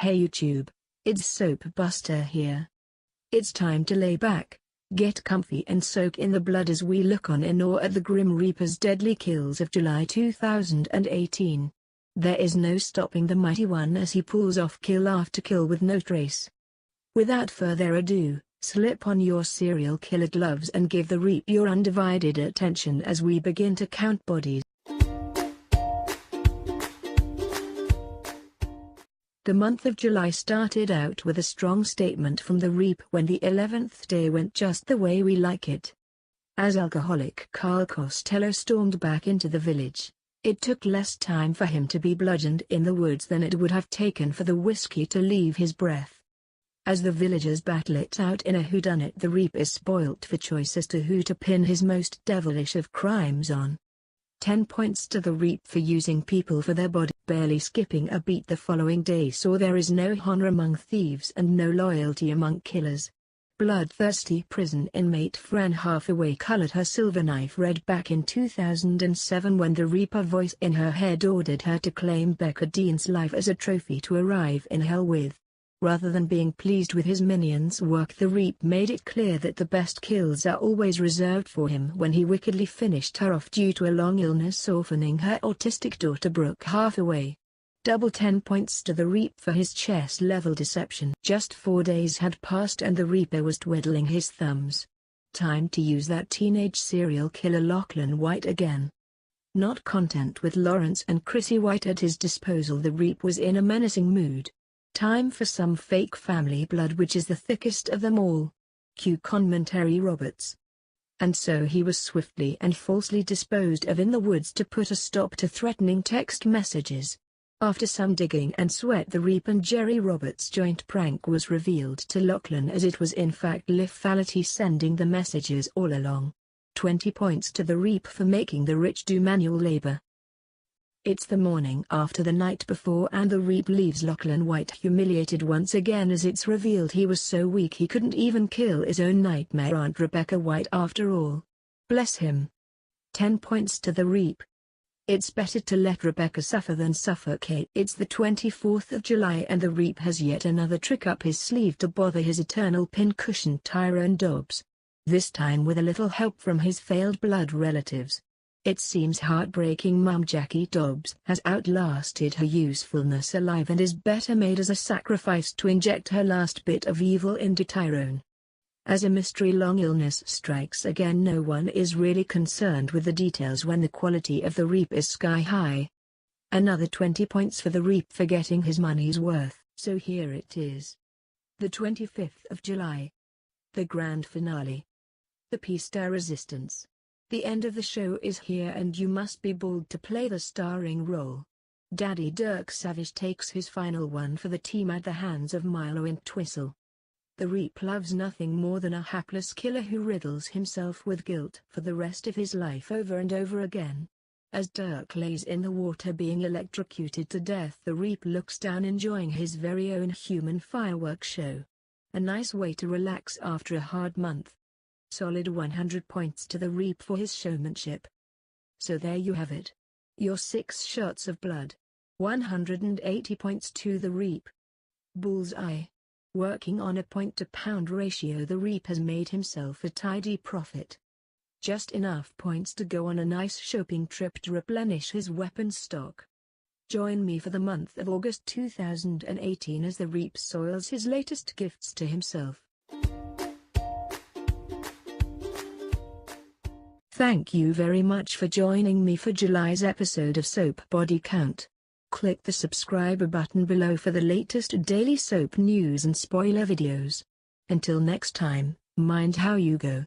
Hey YouTube, it's SoapBuster here. It's time to lay back, get comfy and soak in the blood as we look on in awe at the Grim Reaper's deadly kills of July 2018. There is no stopping the mighty one as he pulls off kill after kill with no trace. Without further ado, slip on your serial killer gloves and give the Reap your undivided attention as we begin to count bodies. The month of July started out with a strong statement from the Reap when the 11th day went just the way we like it. As alcoholic Carl Costello stormed back into the village, it took less time for him to be bludgeoned in the woods than it would have taken for the whiskey to leave his breath. As the villagers battle it out in a whodunit, the Reap is spoilt for choice as to who to pin his most devilish of crimes on. 10 points to the Reap for using people for their body. Barely skipping a beat the following day saw there is no honor among thieves and no loyalty among killers. Bloodthirsty prison inmate Fran Hathaway colored her silver knife red back in 2007 when the Reaper voice in her head ordered her to claim Becca Dean's life as a trophy to arrive in hell with. Rather than being pleased with his minions' work, the Reap made it clear that the best kills are always reserved for him when he wickedly finished her off due to a long illness, orphaning her autistic daughter Brooke Hathaway. Double 10 points to the Reap for his chess-level deception. Just 4 days had passed and the Reaper was twiddling his thumbs. Time to use that teenage serial killer Lachlan White again. Not content with Lawrence and Chrissy White at his disposal, the Reap was in a menacing mood. Time for some fake family blood, which is the thickest of them all. Cue commentary Roberts. And so he was swiftly and falsely disposed of in the woods to put a stop to threatening text messages. After some digging and sweat, the Reap and Jerry Roberts' joint prank was revealed to Lachlan, as it was in fact lethality sending the messages all along. 20 points to the Reap for making the rich do manual labor. It's the morning after the night before and the Reap leaves Lachlan White humiliated once again as it's revealed he was so weak he couldn't even kill his own nightmare Aunt Rebecca White after all. Bless him. 10 points to the Reap. It's better to let Rebecca suffer than suffocate. It's the 24th of July and the Reap has yet another trick up his sleeve to bother his eternal pincushion Tyrone Dobbs. This time with a little help from his failed blood relatives. It seems heartbreaking Mum Jackie Dobbs has outlasted her usefulness alive and is better made as a sacrifice to inject her last bit of evil into Tyrone. As a mystery long illness strikes again, no one is really concerned with the details when the quality of the Reap is sky high. Another 20 points for the Reap for getting his money's worth. So here it is. The 25th of July. The grand finale. The piece de resistance. The end of the show is here and you must be bold to play the starring role. Daddy Dirk Savage takes his final one for the team at the hands of Milo and Twistle. The Reap loves nothing more than a hapless killer who riddles himself with guilt for the rest of his life over and over again. As Dirk lays in the water being electrocuted to death, the Reap looks down enjoying his very own human fireworks show. A nice way to relax after a hard month. Solid 100 points to the Reap for his showmanship. So there you have it. Your 6 shots of blood. 180 points to the Reap. Bullseye. Working on a point-to-pound ratio, the Reap has made himself a tidy profit. Just enough points to go on a nice shopping trip to replenish his weapons stock. Join me for the month of August 2018 as the Reap soils his latest gifts to himself. Thank you very much for joining me for July's episode of Soap Body Count. Click the subscribe button below for the latest daily soap news and spoiler videos. Until next time, mind how you go.